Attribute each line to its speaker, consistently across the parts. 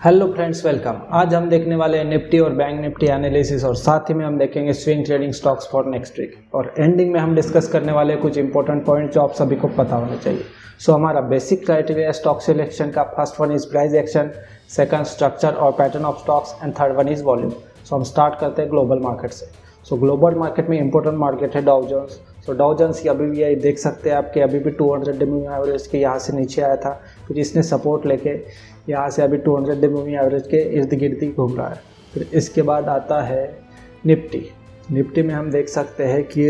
Speaker 1: Hello friends, welcome. आज हम देखने वाले हैं निफ्टी और बैंक निफ्टी एनालिसिस और साथ ही में हम देखेंगे swing trading stocks for next week और एंडिंग में हम डिस्कस करने वाले हैं कुछ इंपॉर्टेंट पॉइंट जो आप सभी को पता होने चाहिए। हमारा बेसिक क्राइटेरिया स्टॉक सिलेक्शन का first one is price action, second structure और pattern of stocks and third one is volume. हम स्टार्ट करते हैं ग्लोबल मार्केट से। ग्लोबल मार्केट में इंपॉर्टेंट मार्केट है डाउ जोन्स। डाउ जोन्स की अभी भी ये देख सकते हैं आपके अभी भी 200 डे मूविंग एवरेज के यहाँ से नीचे आया था, फिर इसने सपोर्ट लेके यहाँ से अभी 200 डे मूविंग एवरेज के इर्द गिर्द ही घूम रहा है। फिर इसके बाद आता है निफ्टी में हम देख सकते हैं कि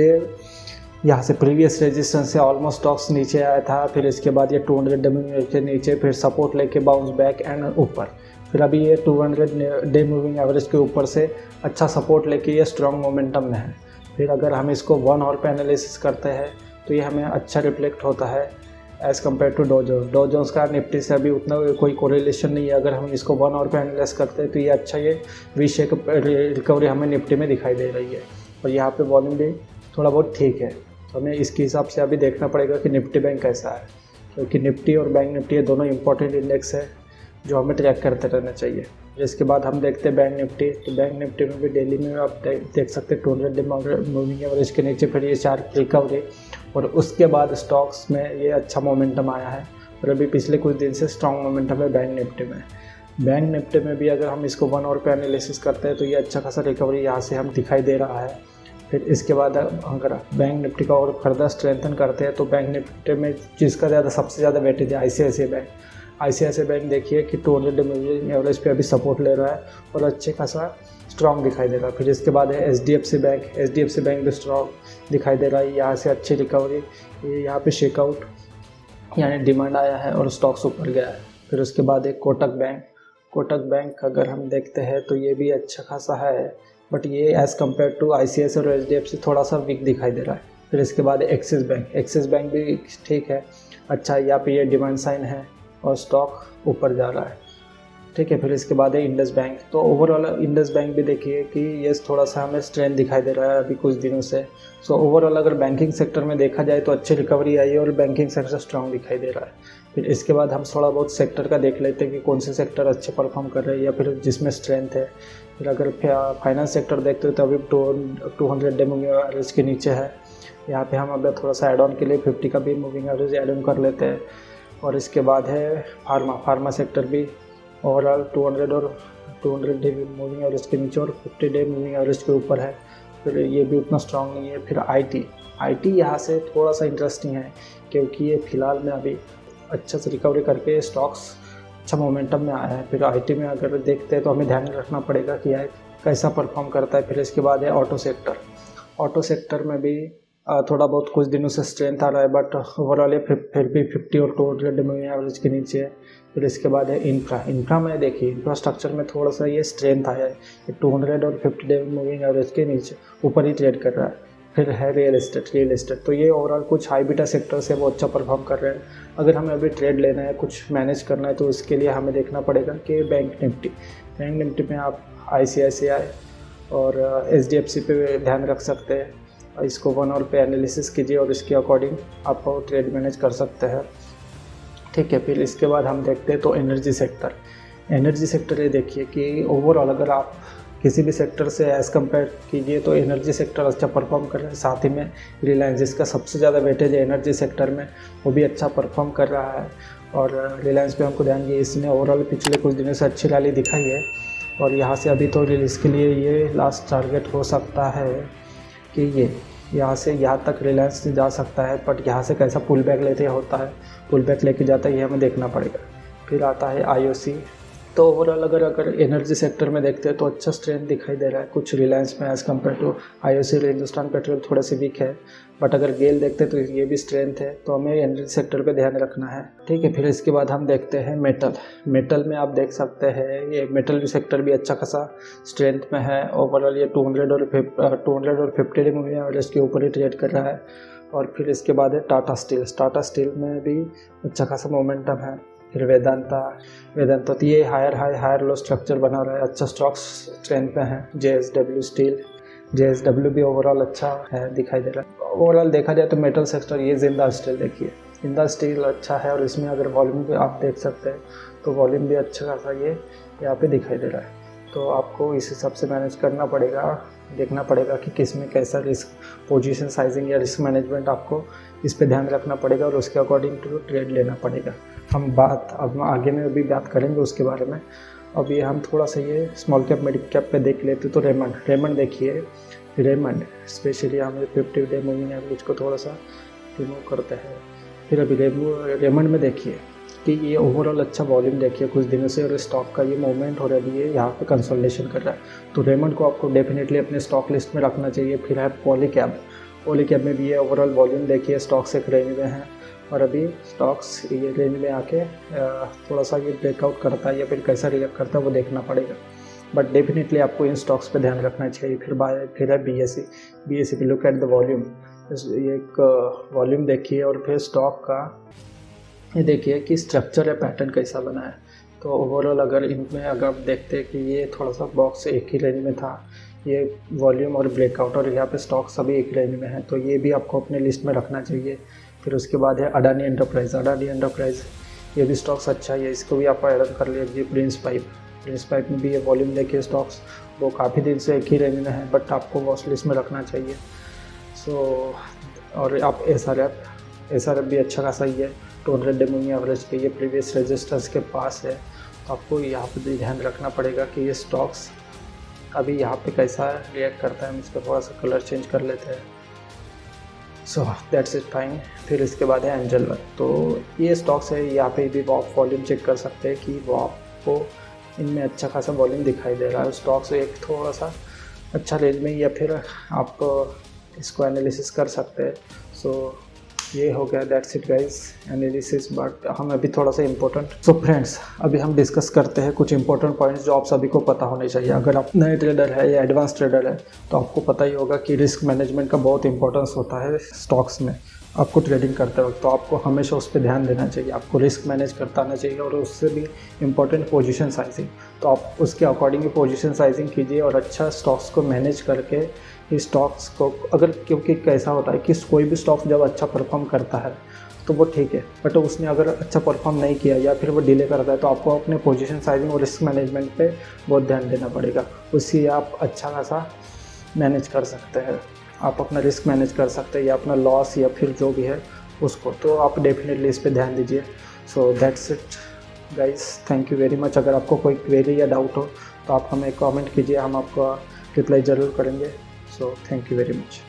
Speaker 1: यहाँ से प्रीवियस रेजिस्टेंस से ऑलमोस्ट स्टॉक्स नीचे आया था, फिर इसके बाद ये 200 डे मूविंग एवरेज के नीचे फिर सपोर्ट लेके बाउंस बैक एंड ऊपर, फिर अभी ये 200 डे मूविंग एवरेज के ऊपर से अच्छा सपोर्ट लेके ये स्ट्रॉन्ग मोमेंटम में है। फिर अगर हम इसको 1 आवर पे एनालिसिस करते हैं तो ये हमें अच्छा रिफ्लेक्ट होता है as compare to Dow Jones का निफ्टी से अभी उतना कोई कोरिलेशन नहीं है। अगर हम इसको 1 आवर पे एनालाइज करते हैं तो ये अच्छा ये वी शेप रिकवरी हमें निफ्टी में दिखाई दे रही है और यहाँ पे वॉल्यूम भी थोड़ा बहुत ठीक है। तो हमें इसके हिसाब से अभी देखना पड़ेगा कि निफ्टी बैंक कैसा है, क्योंकि निफ्टी और बैंक निफ्टी ये दोनों इंपॉर्टेंट इंडेक्स है जो हमें ट्रैक करते रहना चाहिए। इसके बाद हम देखते हैं बैंक निफ्टी। तो बैंक निफ्टी में भी डेली में आप देख सकते हैं 200 डे मूविंग एवरेज के नीचे फिर ये शार्प रिकवरी और उसके बाद स्टॉक्स में ये अच्छा मोमेंटम आया है और अभी पिछले कुछ दिन से स्ट्रॉन्ग मोमेंटम है बैंक निफ्टी में भी अगर हम इसको 1 आवर पे एनालिसिस करते हैं तो ये अच्छा खासा रिकवरी यहाँ से हम दिखाई दे रहा है। फिर इसके बाद अगर बैंक निफ्टी का और फर्दर स्ट्रेंथन करते हैं तो बैंक निफ्टी में जिसका सबसे ज़्यादा वेटेज है आईसीआईसीआई बैंक देखिए कि 200 डे मूविंग एवरेज पे अभी सपोर्ट ले रहा है और अच्छे खासा स्ट्रॉन्ग दिखाई दे रहा है। फिर इसके बाद है एचडीएफसी बैंक भी स्ट्रॉन्ग दिखाई दे रहा है, यहाँ से अच्छी रिकवरी, ये यहाँ पे शेकआउट यानी डिमांड आया है और स्टॉक्स ऊपर गया है। फिर उसके बाद एक कोटक बैंक अगर हम देखते हैं तो ये भी अच्छा खासा है, बट ये एज़ कम्पेयर टू आईसीआईसीआई और एचडीएफसी थोड़ा सा वीक दिखाई दे रहा है। फिर इसके बाद एक्सिस बैंक भी ठीक है, अच्छा यहाँ पे ये डिमांड साइन है और स्टॉक ऊपर जा रहा है, ठीक है। फिर इसके बाद है इंडस बैंक। तो ओवरऑल इंडस बैंक भी देखिए कि ये थोड़ा सा हमें स्ट्रेंथ दिखाई दे रहा है अभी कुछ दिनों से। ओवरऑल अगर बैंकिंग सेक्टर में देखा जाए तो अच्छी रिकवरी आई है और बैंकिंग सेक्टर स्ट्रांग दिखाई दे रहा है। फिर इसके बाद हम थोड़ा बहुत सेक्टर का देख लेते हैं कि कौन से सेक्टर अच्छे परफॉर्म कर रहे हैं या फिर जिसमें स्ट्रेंथ है। फिर अगर फाइनेंस सेक्टर देखते हो तो अभी 200 डे मूविंग एवरेज के नीचे है। यहाँ पर हम अभी थोड़ा सा एड ऑन के लिए 50 का भी मूविंग एवरेज एड ऑन कर लेते हैं। और इसके बाद है फार्मा सेक्टर भी ओवरऑल 200 डे मूविंग एवरेज के नीचे और 50 डे मूविंग एवरेज के ऊपर है, फिर ये भी उतना स्ट्रांग नहीं है। फिर आईटी यहाँ से थोड़ा सा इंटरेस्टिंग है क्योंकि ये फिलहाल में अभी अच्छा से रिकवरी करके स्टॉक्स अच्छा मोमेंटम में आया है। फिर आईटी में अगर देखते हैं तो हमें ध्यान रखना पड़ेगा कि यह कैसा परफॉर्म करता है। फिर इसके बाद है ऑटो सेक्टर में भी थोड़ा बहुत कुछ दिनों से स्ट्रेंथ आ रहा है, बट ओवरऑल ये फिर भी 50 और 200 डे मूविंग एवरेज के नीचे है। फिर इसके बाद है इंफ्रा में देखिए इंफ्रास्ट्रक्चर में थोड़ा सा ये स्ट्रेंथ आया है, ये 200 और 50 डे मूविंग एवरेज के नीचे ऊपर ही ट्रेड कर रहा है। फिर है रियल एस्टेट, तो ये ओवरऑल कुछ हाई बीटा सेक्टर से वो अच्छा परफॉर्म कर रहे हैं। अगर हमें अभी ट्रेड लेना है, कुछ मैनेज करना है, तो उसके लिए हमें देखना पड़ेगा कि बैंक निफ्टी में आप आईसीआईसीआई और एचडीएफसी पे ध्यान रख सकते हैं। इसको 1 आवर पे एनालिसिस कीजिए और इसके अकॉर्डिंग आप ट्रेड मैनेज कर सकते हैं, ठीक है। फिर इसके बाद हम देखते हैं तो एनर्जी सेक्टर ये देखिए कि ओवरऑल अगर आप किसी भी सेक्टर से एज़ कम्पेयर कीजिए तो एनर्जी सेक्टर अच्छा परफॉर्म कर रहा है। साथ ही में रिलायंस, जिसका सबसे ज़्यादा वेटेज है एनर्जी सेक्टर में, वो भी अच्छा परफॉर्म कर रहा है। और रिलायंस पे हमको ध्यान दिए, इसने ओवरऑल पिछले कुछ दिनों से अच्छी रैली दिखाई है और यहाँ से अभी तो इसके लिए ये लास्ट टारगेट हो सकता है कि ये यहाँ से यहाँ तक रिलायंस जा सकता है, बट यहाँ से कैसा पुल बैक लेके जाता है ये हमें देखना पड़ेगा। फिर आता है आईओसी। तो ओवरऑल अगर एनर्जी सेक्टर में देखते हैं तो अच्छा स्ट्रेंथ दिखाई दे रहा है कुछ रिलायंस में as compare to IOC. Hindustan petrol थोड़ा सी वीक है, बट अगर गेल देखते हैं तो ये भी स्ट्रेंथ है, तो हमें एनर्जी सेक्टर पे ध्यान रखना है, ठीक है। फिर इसके बाद हम देखते हैं मेटल में आप देख सकते हैं ये मेटल सेक्टर भी अच्छा खासा स्ट्रेंथ में है। ओवरऑल ये 200 और 50 डे मूविंग एवरेज के ऊपर ही ट्रेड कर रहा है। और फिर इसके बाद है टाटा स्टील में भी अच्छा खासा मोमेंटम है। फिर वेदांता तो ये हायर लो स्ट्रक्चर बना रहा है, अच्छा स्टॉक्स स्ट्रेंथ पे है। जेएसडब्ल्यू भी ओवरऑल अच्छा है दिखाई दे रहा है। ओवरऑल देखा जाए तो मेटल सेक्टर ये जिंदा स्टील देखिए जिंदा स्टील अच्छा है और इसमें अगर वॉल्यूम भी आप देख सकते हैं तो वॉल्यूम भी अच्छा खासा ये यहाँ पे दिखाई दे रहा है। तो आपको इस हिसाब से मैनेज करना पड़ेगा, देखना पड़ेगा कि किस में कैसा रिस्क पोजीशन साइजिंग या रिस्क मैनेजमेंट आपको इस पे ध्यान रखना पड़ेगा और उसके अकॉर्डिंग टू ट्रेड लेना पड़ेगा। हम बात अब आगे में भी बात करेंगे उसके बारे में। अभी हम थोड़ा सा ये स्मॉल कैप मिड कैप पे देख लेते। तो रेमंड देखिए, रेमंड स्पेशली हम 50 डे मूविंग एवरेज को थोड़ा सा रिमूव करते हैं। फिर अभी रेमंड में देखिए कि ये ओवरऑल अच्छा वॉल्यूम देखिए कुछ दिनों से, और स्टॉक का ये मूवमेंट हो रही है, यहाँ पे कंसोलिडेशन कर रहा है। तो रेमंड को आपको डेफिनेटली अपने स्टॉक लिस्ट में रखना चाहिए। फिर है पॉलीकैब में भी ये ओवरऑल वॉल्यूम देखिए, स्टॉक्स एक रेंज में हैं और अभी स्टॉक्स ये रेंज में आके थोड़ा सा ये ब्रेकआउट करता है या फिर कैसा रिएक्ट करता है वो देखना पड़ेगा, बट डेफिनेटली आपको इन स्टॉक्स पे ध्यान रखना चाहिए। फिर है BSE पे लुक एट द वॉल्यूम, ये एक वॉल्यूम देखिए और फिर स्टॉक का ये देखिए कि स्ट्रक्चर या पैटर्न कैसा बना है। तो ओवरऑल अगर इनमें अगर आप देखते हैं कि ये थोड़ा सा बॉक्स एक ही रेंज में था, ये वॉल्यूम और ब्रेकआउट, और यहाँ पे स्टॉक सभी एक रेंज में है, तो ये भी आपको अपने लिस्ट में रखना चाहिए। फिर उसके बाद है अडानी एंटरप्राइज, ये भी स्टॉक्स अच्छा है, इसको भी आप ऐड कर लीजिए। प्रिंस पाइप में भी ये वॉल्यूम देखिए, स्टॉक्स वो काफ़ी दिन से एक ही रेंज में है, बट आपको वॉच लिस्ट में रखना चाहिए। सो और आप SRF भी अच्छा खासा ही है, 200 डे मूविंग एवरेज पे ये प्रीवियस रजिस्टर्स के पास है। तो आपको यहाँ पे भी ध्यान रखना पड़ेगा कि ये स्टॉक्स अभी यहाँ पे कैसा रिएक्ट करता है। हम इसका थोड़ा सा कलर चेंज कर लेते हैं। So that's it fine. फिर इसके बाद है एंजल वन। तो ये स्टॉक्स है, यहाँ पे भी आप वॉल्यूम चेक कर सकते हैं कि वो आपको इनमें अच्छा खासा वॉल्यूम दिखाई दे रहा है। स्टॉक्स एक थोड़ा सा अच्छा रेंज में, या फिर आप इसको एनालिसिस कर सकते हैं। सो ये हो गया, that's it guys analysis. But हम अभी थोड़ा सा इंपॉर्टेंट, सो फ्रेंड्स अभी हम डिस्कस करते हैं कुछ इंपॉर्टेंट पॉइंट्स जो आप सभी को पता होने चाहिए। अगर आप नए ट्रेडर है या एडवांस ट्रेडर है तो आपको पता ही होगा कि रिस्क मैनेजमेंट का बहुत इंपॉर्टेंस होता है स्टॉक्स में। आपको ट्रेडिंग करते वक्त तो आपको हमेशा उस पर ध्यान देना चाहिए, आपको रिस्क मैनेज करता आना चाहिए, और उससे भी इम्पोर्टेंट पोजीशन साइजिंग। तो आप उसके अकॉर्डिंग ही पोजीशन साइजिंग कीजिए और अच्छा स्टॉक्स को मैनेज करके इस स्टॉक्स को, अगर क्योंकि कैसा होता है कि कोई भी स्टॉक जब अच्छा परफॉर्म करता है तो वो ठीक है, बट उसने अगर अच्छा परफॉर्म नहीं किया या फिर वो डिले करता है तो आपको अपने पोजीशन साइजिंग और रिस्क मैनेजमेंट पे बहुत ध्यान देना पड़ेगा। उससे आप अच्छा खासा मैनेज कर सकते हैं, आप अपना रिस्क मैनेज कर सकते हैं या अपना लॉस या फिर जो भी है उसको। तो आप डेफिनेटली इस पर ध्यान दीजिए। So that's it guys, thank you very much. अगर आपको कोई क्वेरी या डाउट हो तो आप हमें कमेंट कीजिए, हम आपका रिप्लाई ज़रूर करेंगे। So thank you very much.